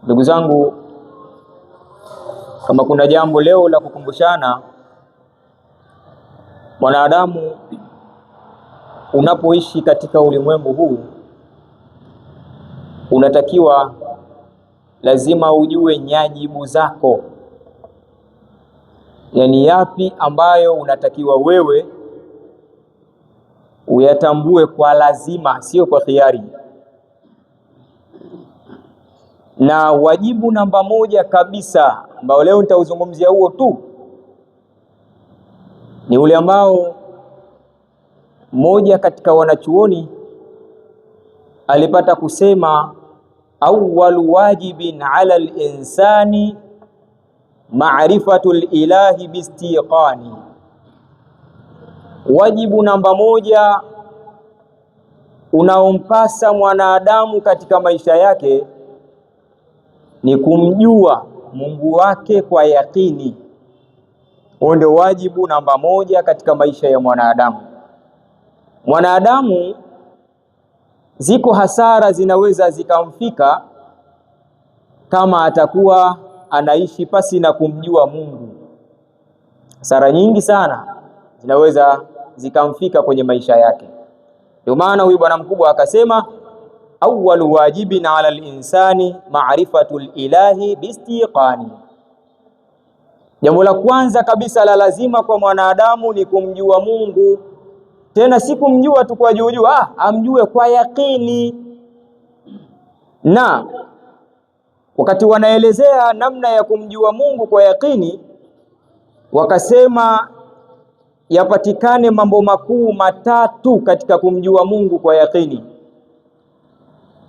Ndugu zangu, kama kuna jambo leo la kukumbushana, mwanadamu unapoishi katika ulimwengu huu unatakiwa lazima ujue nyajibu zako, yani yapi ambayo unatakiwa wewe uyatambue kwa lazima, sio kwa khiari. Na wajibu namba moja kabisa ambao leo nitauzungumzia huo tu ni ule ambao mmoja katika wanachuoni alipata kusema, awwalu wajibin ala al-insani ma'rifatul ilahi bistiqani. Wajibu namba moja unaompasa mwanadamu katika maisha yake ni kumjua Mungu wake kwa yakini. Huo ndio wajibu namba moja katika maisha ya mwanadamu. Mwanadamu, ziko hasara zinaweza zikamfika kama atakuwa anaishi pasi na kumjua Mungu. Hasara nyingi sana zinaweza zikamfika kwenye maisha yake. Ndio maana huyu bwana mkubwa akasema, awwalu wajibin ala al-insani ma'rifatul ilahi bistiqani. Jambo la kwanza kabisa la lazima kwa mwanadamu ni kumjua Mungu. Tena si kumjua tu kwa juu, amjue kwa yakini. Na wakati wanaelezea namna ya kumjua Mungu kwa yakini, wakasema yapatikane mambo makuu matatu katika kumjua Mungu kwa yakini.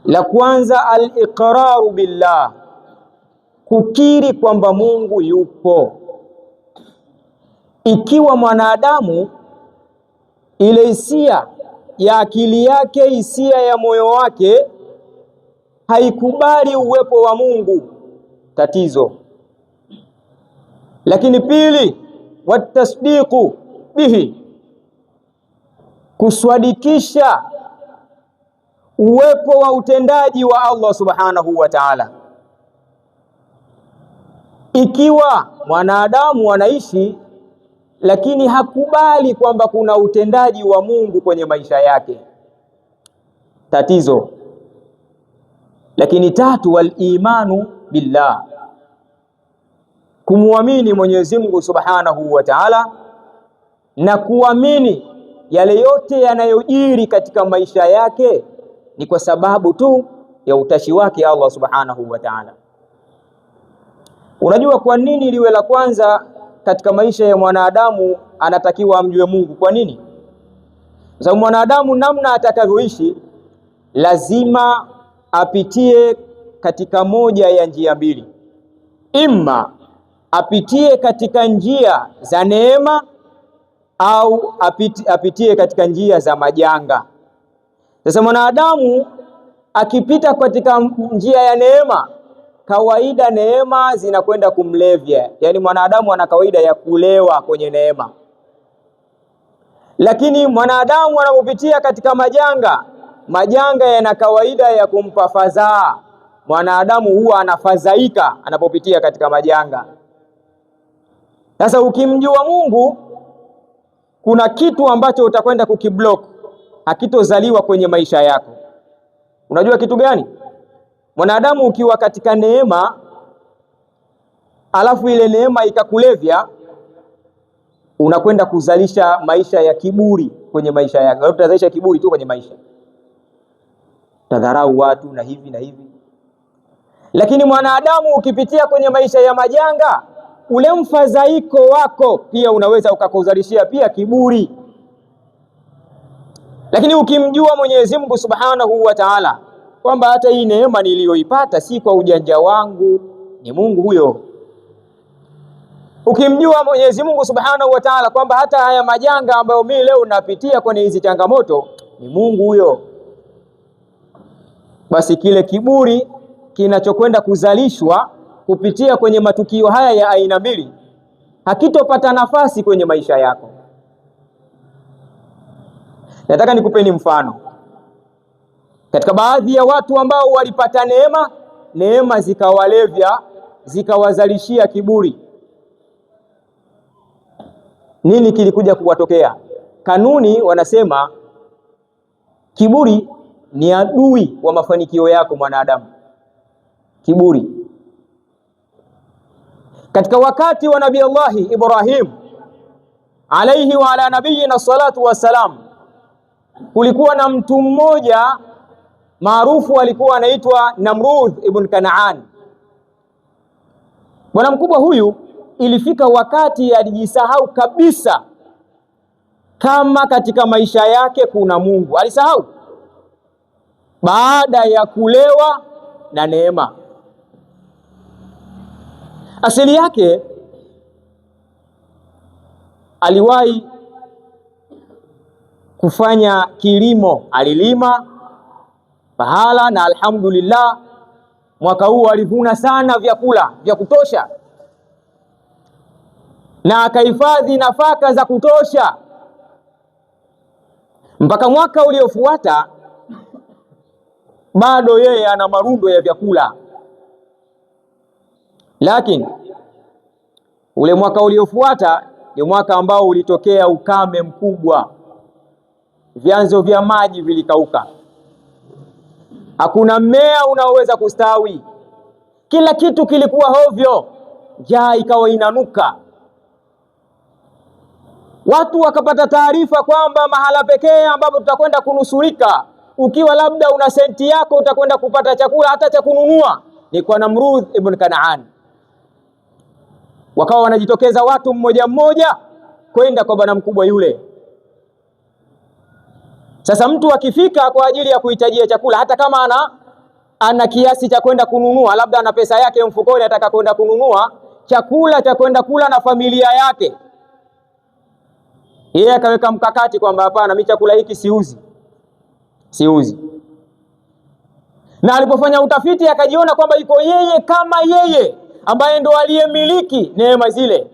La kwanza, al-iqraru billah, kukiri kwamba Mungu yupo. Ikiwa mwanadamu ile hisia ya akili yake, hisia ya moyo wake haikubali uwepo wa Mungu, tatizo. Lakini pili, watasdiqu bihi, kuswadikisha uwepo wa utendaji wa Allah subhanahu wa ta'ala. Ikiwa mwanadamu anaishi lakini hakubali kwamba kuna utendaji wa Mungu kwenye maisha yake, tatizo. Lakini tatu, wal imanu billah, kumwamini Mwenyezi Mungu subhanahu wa ta'ala na kuamini yale yote yanayojiri katika maisha yake ni kwa sababu tu ya utashi wake Allah subhanahu wa ta'ala. Unajua kwa nini liwe la kwanza katika maisha ya mwanadamu anatakiwa amjue Mungu? Kwa nini? Kwa sababu mwanadamu namna atakavyoishi lazima apitie katika moja ya njia mbili. Imma apitie katika njia za neema au apitie katika njia za majanga. Sasa mwanadamu akipita katika njia ya neema, kawaida neema zinakwenda kumlevya, yani mwanadamu ana kawaida ya kulewa kwenye neema. Lakini mwanadamu anapopitia katika majanga yana kawaida ya kumpa fadhaa. Mwanadamu huwa anafadhaika anapopitia katika majanga. Sasa ukimjua Mungu, kuna kitu ambacho utakwenda kukiblock, hakitozaliwa kwenye maisha yako. Unajua kitu gani? Mwanadamu ukiwa katika neema alafu ile neema ikakulevya, unakwenda kuzalisha maisha ya kiburi kwenye maisha yako. Utazalisha kiburi tu kwenye maisha, utadharau watu na hivi na hivi. Lakini mwanadamu ukipitia kwenye maisha ya majanga, ule mfadhaiko wako pia unaweza ukakuzalishia pia kiburi. Lakini ukimjua Mwenyezi Mungu subhanahu wa ta'ala kwamba hata hii neema niliyoipata si kwa ujanja wangu, ni Mungu huyo. Ukimjua Mwenyezi Mungu subhanahu wa ta'ala kwamba hata haya majanga ambayo mimi leo napitia kwenye hizi changamoto, ni Mungu huyo, basi kile kiburi kinachokwenda kuzalishwa kupitia kwenye matukio haya ya aina mbili hakitopata nafasi kwenye maisha yako. Nataka nikupeni mfano. Katika baadhi ya watu ambao walipata neema neema zikawalevya, zikawazalishia kiburi. Nini kilikuja kuwatokea? Kanuni wanasema kiburi ni adui wa mafanikio yako mwanadamu. Kiburi. Katika wakati wa Nabii Allah Ibrahim alayhi wa ala nabiyina salatu wassalam, kulikuwa na mtu mmoja maarufu, alikuwa anaitwa Namrudh ibn Kanaan. Bwana mkubwa huyu ilifika wakati alijisahau kabisa kama katika maisha yake kuna Mungu. Alisahau baada ya kulewa na neema. Asili yake aliwahi kufanya kilimo, alilima pahala na alhamdulillah mwaka huu alivuna sana vyakula vya kutosha na akahifadhi nafaka za kutosha. Mpaka mwaka uliofuata bado yeye ana marundo ya vyakula, lakini ule mwaka uliofuata ni mwaka ambao ulitokea ukame mkubwa, vyanzo vya maji vilikauka, hakuna mmea unaoweza kustawi, kila kitu kilikuwa hovyo, njaa ikawa inanuka. Watu wakapata taarifa kwamba mahala pekee ambapo tutakwenda kunusurika, ukiwa labda una senti yako utakwenda kupata chakula hata cha kununua, ni kwa Namrudh ibn Kanaan. Wakawa wanajitokeza watu mmoja mmoja kwenda kwa bwana mkubwa yule. Sasa mtu akifika kwa ajili ya kuhitajia chakula, hata kama ana kiasi cha kwenda kununua, labda ana pesa yake mfukoni, ataka kwenda kununua chakula cha kwenda kula na familia yake, yeye akaweka mkakati kwamba hapana, mimi chakula hiki siuzi. Na alipofanya utafiti akajiona kwamba iko yeye kama yeye ambaye ndo aliyemiliki neema zile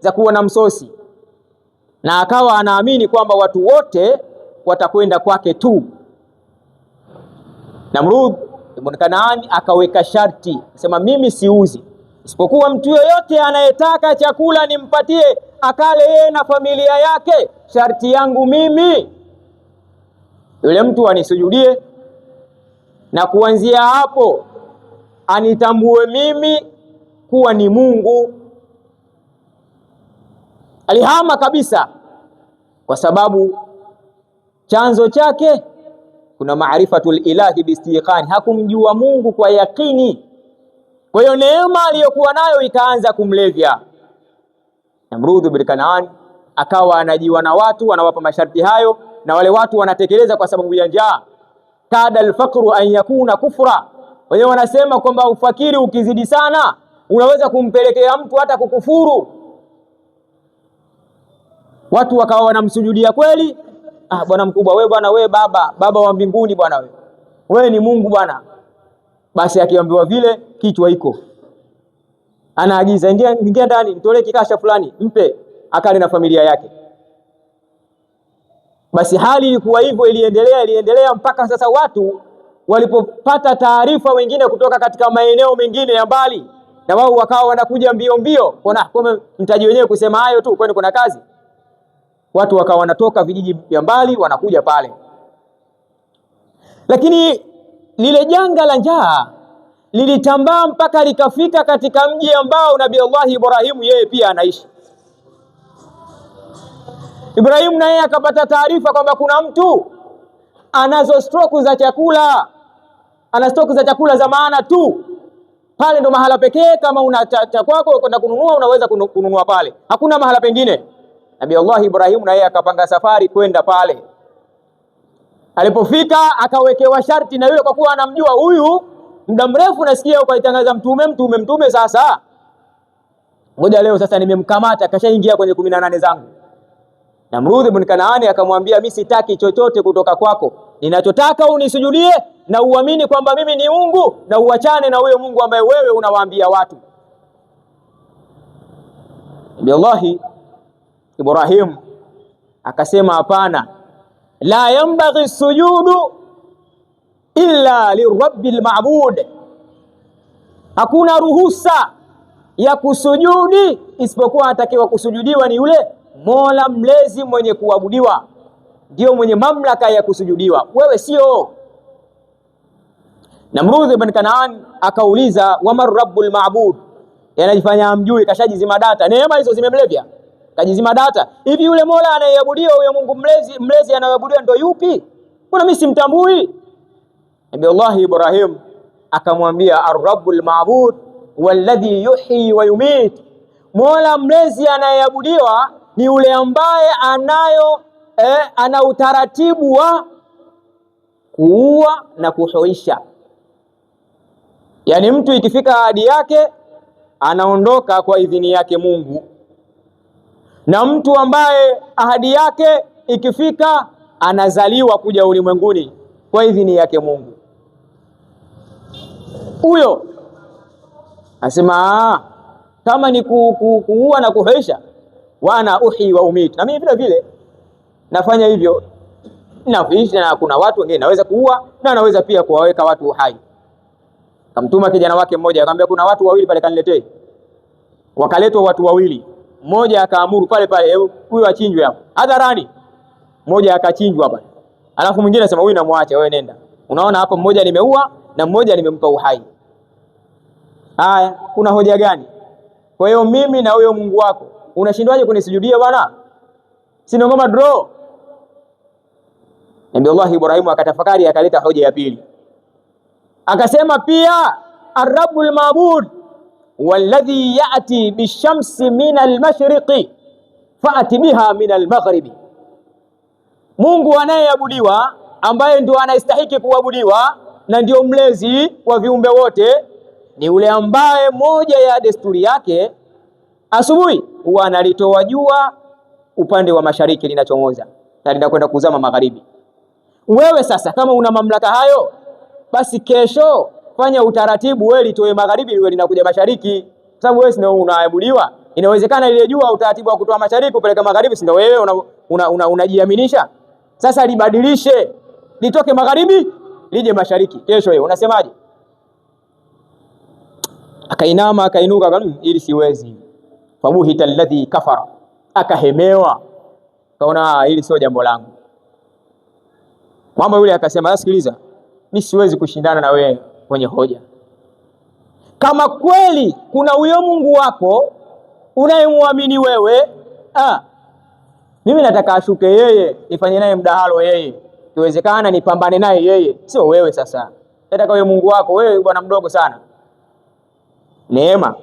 za kuwa na msosi, na akawa anaamini kwamba watu wote watakwenda kwake tu. Namrudh ibn Kanaan akaweka sharti, sema mimi siuzi, isipokuwa mtu yoyote anayetaka chakula nimpatie akale yeye na familia yake, sharti yangu mimi yule mtu anisujudie, na kuanzia hapo anitambue mimi kuwa ni Mungu. Alihama kabisa, kwa sababu chanzo chake kuna maarifatul ilahi bistiqani, hakumjua Mungu kwa yakini. Kwa hiyo neema aliyokuwa nayo ikaanza kumlevya. Namrudh ibn Kanaan akawa anajiwa na watu, anawapa masharti hayo, na wale watu wanatekeleza kwa sababu ya njaa. Kada alfaqru an yakuna kufra, wenyewe wanasema kwamba ufakiri ukizidi sana unaweza kumpelekea mtu hata kukufuru. Watu wakawa wanamsujudia kweli. Bwana mkubwa, wewe bwana, wewe baba wa mbinguni bwana, wewe ni Mungu bwana. Basi akiambiwa vile, kichwa iko anaagiza, ingia ndani, mtolee kikasha fulani, mpe akale na familia yake. Basi hali ilikuwa hivyo, iliendelea mpaka sasa watu walipopata taarifa wengine kutoka katika maeneo mengine ya mbali, na wao wakawa wanakuja mbio kwa mtaji wenyewe kusema hayo tu, kwani kuna kazi. Watu wakawa wanatoka vijiji vya mbali wanakuja pale. Lakini lile janga la njaa lilitambaa mpaka likafika katika mji ambao Nabii Allah Ibrahim yeye pia anaishi. Ibrahim naye akapata taarifa kwamba kuna mtu anazo stroku za chakula, ana stroku za chakula za maana tu. Pale ndo mahala pekee, kama una cha kwako kwenda kununua unaweza kununua pale, hakuna mahala pengine. Nabii Allah Ibrahim naye akapanga safari kwenda pale. Alipofika akawekewa sharti na yule, kwa kuwa anamjua huyu muda mrefu, nasikia ukaitangaza mtume, sasa ngoja leo sasa nimemkamata, kashaingia kwenye 18 zangu. Namrudh ibn Kanaan akamwambia, mimi sitaki chochote kutoka kwako, ninachotaka unisujudie na uamini kwamba mimi ni Mungu, na uachane na huyo Mungu ambaye wewe unawaambia watu. Nabii Allah Ibrahim akasema, hapana, la yanbaghi sujudu illa lirabbil ma'bud, Hakuna ruhusa ya kusujudi isipokuwa atakiwa kusujudiwa ni yule Mola mlezi mwenye kuabudiwa, ndio mwenye mamlaka ya kusujudiwa, wewe sio. Namrudh ibn Kanaan akauliza, wamar rabbul ma'bud, yanajifanya amjui, kashajizima data. Neema hizo zimemlevya, kajizima data. Hivi yule Mola anayeabudiwa, huyo Mungu mlezi anayeabudiwa ndo yupi? Kuna mimi simtambui. Nabii Allah Ibrahim akamwambia, ar-rabbul ma'bud walladhi yuhyi wa yumit, Mola mlezi anayeabudiwa ni yule ambaye ana utaratibu wa kuua na kuhuisha. Yani mtu ikifika ahadi yake anaondoka kwa idhini yake Mungu, na mtu ambaye ahadi yake ikifika anazaliwa kuja ulimwenguni kwa idhini yake Mungu. Huyo asema kama ni kuua na kuhuisha, wana uhi wa umit, na mimi vile vile nafanya hivyo, nafiisha. Na kuna watu wengine naweza kuua na naweza pia kuwaweka watu hai. Kamtuma kijana wake mmoja, akamwambia kuna watu wawili pale, kaniletee. Wakaletwa watu wawili, mmoja akaamuru pale pale huyo achinjwe hapo hadharani, mmoja akachinjwa pale, alafu mwingine anasema huyu namwacha, wewe nenda. Unaona hapo, mmoja nimeua na mmoja nimempa uhai. Haya, kuna hoja gani? Kwa hiyo mimi na huyo Mungu wako unashindwaje kunisujudia bwana? Sina ngoma draw. Nabii Allah Ibrahim akatafakari, akaleta hoja ya pili, akasema pia ar-rabbul ma'bud walladhi ya'ti bishamsi min al-mashriqi fa'ati biha min al-maghribi, Mungu anayeabudiwa ambaye ndio anastahili kuabudiwa na ndio mlezi wa viumbe wote ni yule ambaye moja ya desturi yake asubuhi huwa analitoa jua upande wa mashariki linachomoza na linakwenda kuzama magharibi. Wewe sasa kama una mamlaka hayo, basi kesho fanya utaratibu wewe litoe magharibi liwe linakuja mashariki, sababu wewe ndio unaabudiwa. Inawezekana ile jua utaratibu wa kutoa mashariki kupeleka magharibi, si ndio wewe unajiaminisha? Sasa libadilishe litoke magharibi lije mashariki kesho, wewe unasemaje? Akainama akainuka, ili siwezi. Fabuhita alladhi kafara, akahemewa, kaona hili sio jambo langu. Mama yule akasema, sikiliza, mimi siwezi kushindana na wewe kwenye hoja. Kama kweli kuna huyo Mungu wako unayemwamini wewe, mimi nataka ashuke yeye, nifanye naye mdahalo yeye, iwezekana nipambane naye yeye, sio wewe. Sasa nataka huyo Mungu wako, wewe bwana mdogo sana. Neema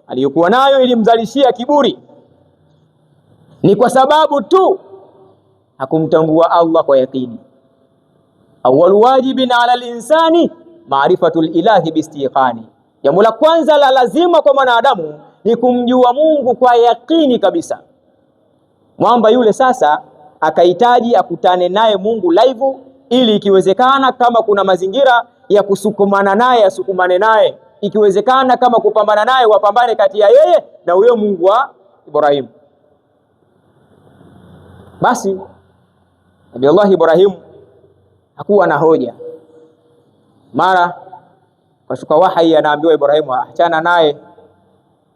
aliyokuwa nayo ilimzalishia kiburi, ni kwa sababu tu hakumtambua Allah kwa yakini. Awwalu wajibin ala al-insani maarifatul ilahi bistiqani, jambo la kwanza la lazima kwa mwanadamu ni kumjua Mungu kwa yakini kabisa. Mwamba yule sasa akahitaji akutane naye Mungu live, ili ikiwezekana kama kuna mazingira ya kusukumana naye asukumane naye, ikiwezekana kama kupambana naye wapambane kati ya yeye na huyo Mungu wa Ibrahim. Basi Nabii Allah Ibrahim hakuwa na hoja. Mara kashuka wahi, anaambiwa Ibrahim, achana naye,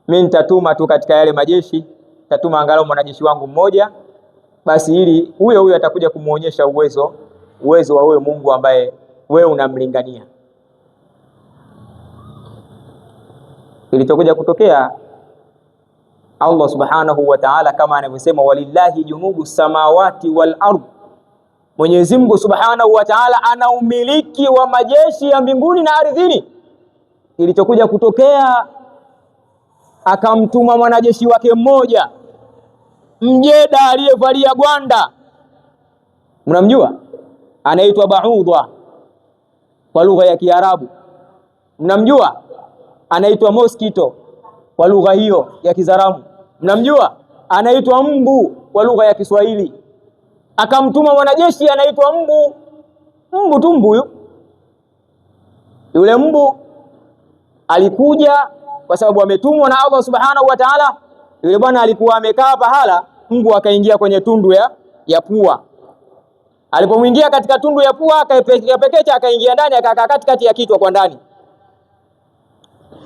mimi nitatuma tu katika yale majeshi, nitatuma angalau mwanajeshi wangu mmoja, basi ili huyo atakuja kumuonyesha uwezo wa huyo Mungu ambaye wewe unamlingania. Ilitokuja kutokea Allah subhanahu wa ta'ala kama anavyosema, walillahi junubu samawati wal ardh, Mwenyezi Mungu subhanahu wa ta'ala ana umiliki wa majeshi ya mbinguni na ardhini. Ilitokuja kutokea akamtuma mwanajeshi wake mmoja mjeda aliyevalia gwanda, mnamjua, anaitwa Ba'udha kwa lugha ya Kiarabu, mnamjua, anaitwa mosquito kwa lugha hiyo ya Kizaramu, mnamjua, anaitwa mbu kwa lugha ya Kiswahili. Akamtuma mwanajeshi anaitwa mbu tu, mbu yule mbu alikuja kwa sababu ametumwa na Allah subhanahu wa ta'ala. Yule bwana alikuwa amekaa pahala, mbu akaingia kwenye tundu ya pua. Alipomwingia katika tundu ya pua, akapekecha akaingia ndani, akakaa katikati ya kichwa kwa ndani.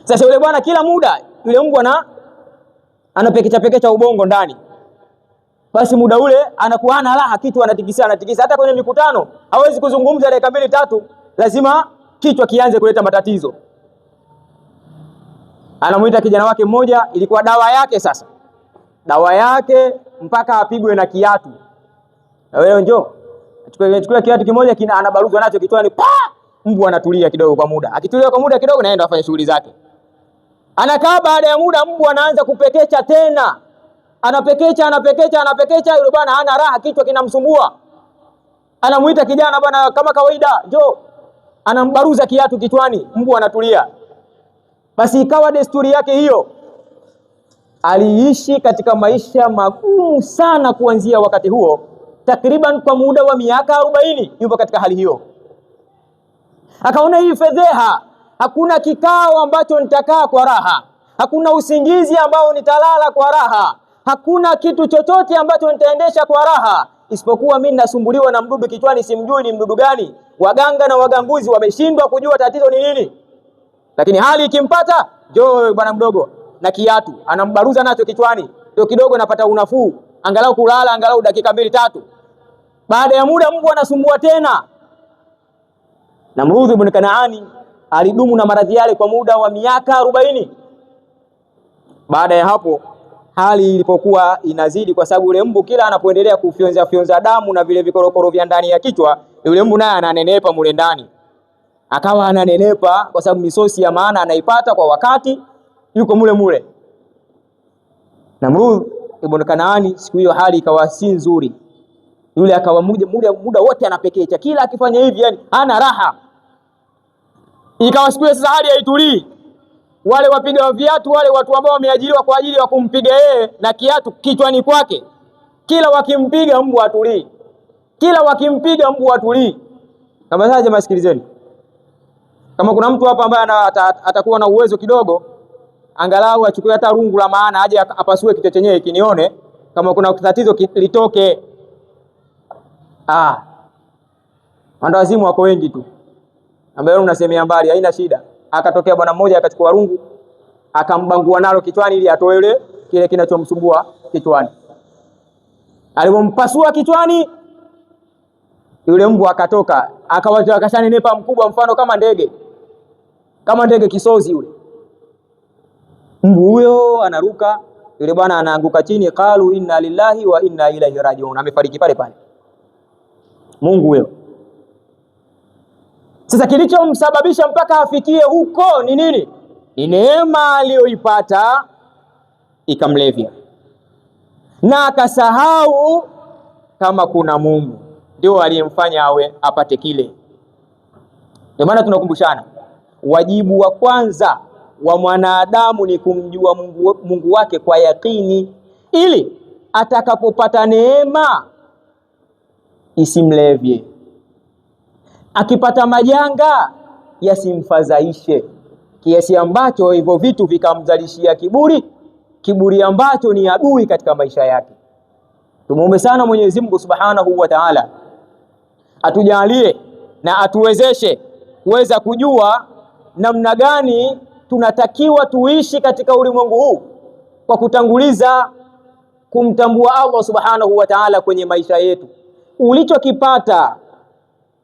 Sasa yule bwana kila muda yule mbwa anapekecha ubongo ndani, basi muda ule anakuwa ana raha, kichwa anatikisa. Hata kwenye mikutano hawezi kuzungumza dakika 2-3, lazima kichwa kianze kuleta matatizo. Anamuita kijana wake mmoja, ilikuwa dawa yake. Sasa dawa yake mpaka apigwe na kiatu. Na wewe njoo achukue kiatu kimoja, anabaruzwa nacho kichwani, mbwa anatulia kidogo kwa muda. Akitulia kwa muda kidogo, naenda afanye shughuli zake. Anakaa, baada ya muda mbwa anaanza kupekecha tena, anapekecha. Yule bwana hana raha, kichwa kinamsumbua. Anamuita kijana, bwana kama kawaida, njoo. Anambaruza kiatu kichwani, mbwa anatulia. Basi ikawa desturi yake hiyo. Aliishi katika maisha magumu sana kuanzia wakati huo, takriban kwa muda wa miaka 40 yupo katika hali hiyo. Akaona hii fedheha, hakuna kikao ambacho nitakaa kwa raha, hakuna usingizi ambao nitalala kwa raha, hakuna kitu chochote ambacho nitaendesha kwa raha, isipokuwa mimi nasumbuliwa na mdudu kichwani, simjui ni mdudu gani. Waganga na waganguzi wameshindwa kujua tatizo ni nini. Lakini hali ikimpata, njoo bwana mdogo na kiatu, anambaruza nacho kichwani, ndio kidogo napata unafuu, angalau kulala angalau dakika 2-3. Baada ya muda mbwa anasumbua tena. Namrudh ibn Kanaani alidumu na maradhi yale kwa muda wa miaka 40. Baada ya hapo hali ilipokuwa inazidi, kwa sababu yule mbu kila anapoendelea kufyonza damu na vile vikorokoro vya ndani ya kichwa, yule mbu naye ananenepa mule ndani. Akawa ananenepa kwa sababu misosi ya maana anaipata kwa wakati, yuko mule. Namrudh ibn Kanaani siku hiyo hali ikawa si nzuri. Yule akawa muda wote anapekecha, kila akifanya hivi yani hana raha. Ikawa siku hiyo sasa hali haitulii. Wale wapiga viatu, wale watu ambao wameajiriwa kwa ajili ya kumpiga yeye na kiatu kichwani kwake, kila wakimpiga mbwa atulii, Kama sasa jamaa, sikilizeni. Kama kuna mtu hapa ambaye atakuwa na uwezo kidogo, angalau achukue hata rungu la maana aje apasue kichwa chenyewe kinione, kama kuna tatizo litoke. Wandawazimu wako wengi tu, ambaye unasemea mbali, haina shida. Akatokea bwana mmoja akachukua rungu akambangua nalo kichwani ili atoe ile kile kinachomsumbua kichwani. Alipompasua kichwani, yule mbwa akatoka, akashanenepa mkubwa, mfano kama ndege kisozi yule. Mbu huyo anaruka, yule bwana anaanguka chini, qalu inna lillahi wa inna ilaihi rajiun, amefariki pale. Mungu huyo. Sasa kilichomsababisha mpaka afikie huko ni nini? Ni neema aliyoipata ikamlevya, na akasahau kama kuna Mungu ndio aliyemfanya apate kile. Ndio maana tunakumbushana, wajibu wa kwanza wa mwanadamu ni kumjua Mungu wake kwa yakini, ili atakapopata neema isimlevye, akipata majanga yasimfadhaishe, kiasi ambacho hivyo vitu vikamzalishia kiburi ambacho ni adui katika maisha yake. Tumuombe sana Mwenyezi Mungu Subhanahu wa Ta'ala atujalie na atuwezeshe kuweza kujua namna gani tunatakiwa tuishi katika ulimwengu huu, kwa kutanguliza kumtambua Allah Subhanahu wa Ta'ala kwenye maisha yetu. Ulichokipata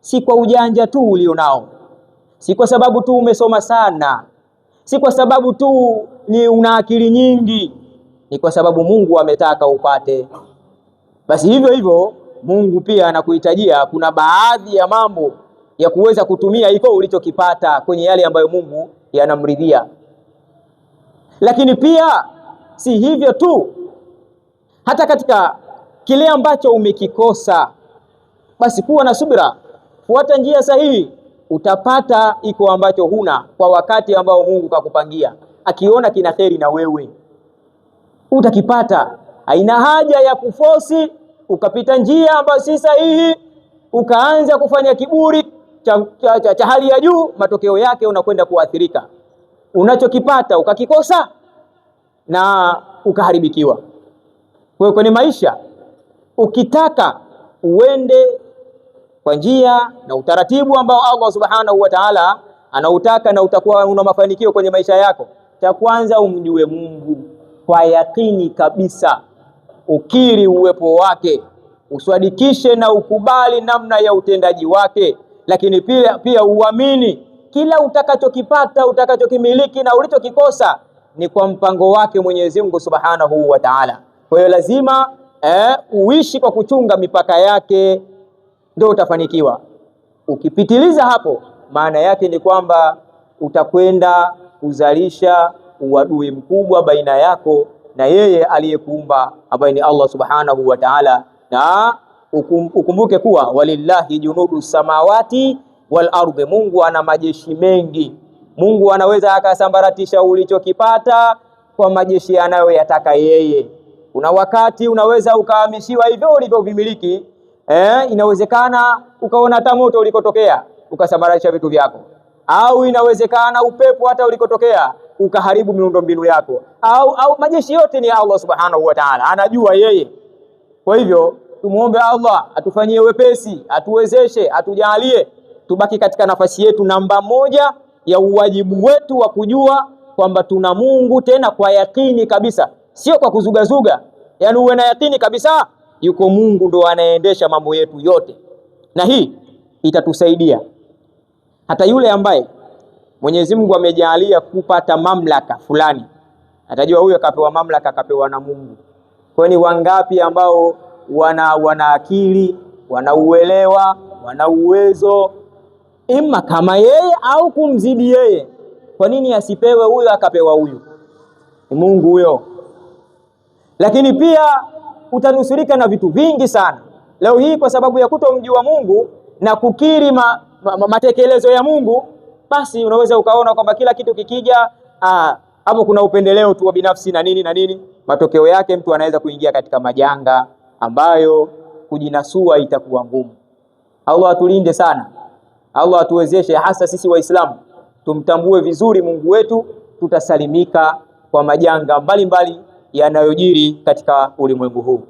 si kwa ujanja tu ulionao, si kwa sababu tu umesoma sana, si kwa sababu tu ni una akili nyingi, ni kwa sababu Mungu ametaka upate. Basi hivyo Mungu pia anakuhitajia kuna baadhi ya mambo ya kuweza kutumia hiko ulichokipata kwenye yale ambayo Mungu yanamridhia. Lakini pia si hivyo tu, hata katika kile ambacho umekikosa, basi kuwa na subira, fuata njia sahihi, utapata iko ambacho huna kwa wakati ambao Mungu kakupangia. Akiona kina kheri na wewe utakipata. Haina haja ya kufosi ukapita njia ambayo si sahihi, ukaanza kufanya kiburi cha hali ya juu. Matokeo yake unakwenda kuathirika, unachokipata ukakikosa na ukaharibikiwa. Kwa hiyo kwenye maisha, ukitaka uende kwa njia na utaratibu ambao Allah Subhanahu wa Ta'ala anautaka na utakuwa una mafanikio kwenye maisha yako, cha kwanza umjue Mungu kwa yakini kabisa, ukiri uwepo wake, uswadikishe na ukubali namna ya utendaji wake, lakini pia uamini kila utakachokipata, utakachokimiliki na ulichokikosa ni kwa mpango wake Mwenyezi Mungu Subhanahu wa Ta'ala. Kwa hiyo lazima uishi kwa kuchunga mipaka yake, ndio utafanikiwa. Ukipitiliza hapo, maana yake ni kwamba utakwenda kuzalisha uadui mkubwa baina yako na yeye aliyekuumba ambaye ni Allah Subhanahu wa Ta'ala. Na ukumbuke kuwa walillahi junudu samawati wal ardi, Mungu ana majeshi mengi. Mungu anaweza akasambaratisha ulichokipata kwa majeshi anayoyataka yeye. Kuna wakati unaweza ukahamishiwa hivyo ulivyovimiliki, inawezekana ukaona hata moto ulikotokea ukasambaratisha vitu vyako, au inawezekana upepo hata ulikotokea ukaharibu miundombinu yako, au majeshi yote ni Allah Subhanahu wa Ta'ala, anajua yeye. Kwa hivyo tumuombe Allah atufanyie wepesi, atuwezeshe, atujalie tubaki katika nafasi yetu namba moja ya uwajibu wetu wa kujua kwamba tuna Mungu, tena kwa yakini kabisa, sio kwa kuzugazuga. Yani uwe na yakini kabisa yuko Mungu ndo anaendesha mambo yetu yote, na hii itatusaidia hata yule ambaye Mwenyezi Mungu amejalia kupata mamlaka fulani, atajua huyo kapewa mamlaka, kapewa na Mungu. Kwani wangapi ambao wana akili, wana uelewa, wana uwezo ima kama yeye au kumzidi yeye? Kwa nini asipewe huyo akapewa huyu? Ni Mungu huyo. Lakini pia utanusurika na vitu vingi sana leo hii kwa sababu ya kutomjua Mungu na kukiri matekelezo ya Mungu. Basi unaweza ukaona kwamba kila kitu kikija hapo kuna upendeleo tu wa binafsi na nini na nini. Matokeo yake mtu anaweza kuingia katika majanga ambayo kujinasua itakuwa ngumu. Allah atulinde sana, Allah atuwezeshe, hasa sisi Waislamu tumtambue vizuri Mungu wetu, tutasalimika kwa majanga mbalimbali yanayojiri katika ulimwengu huu.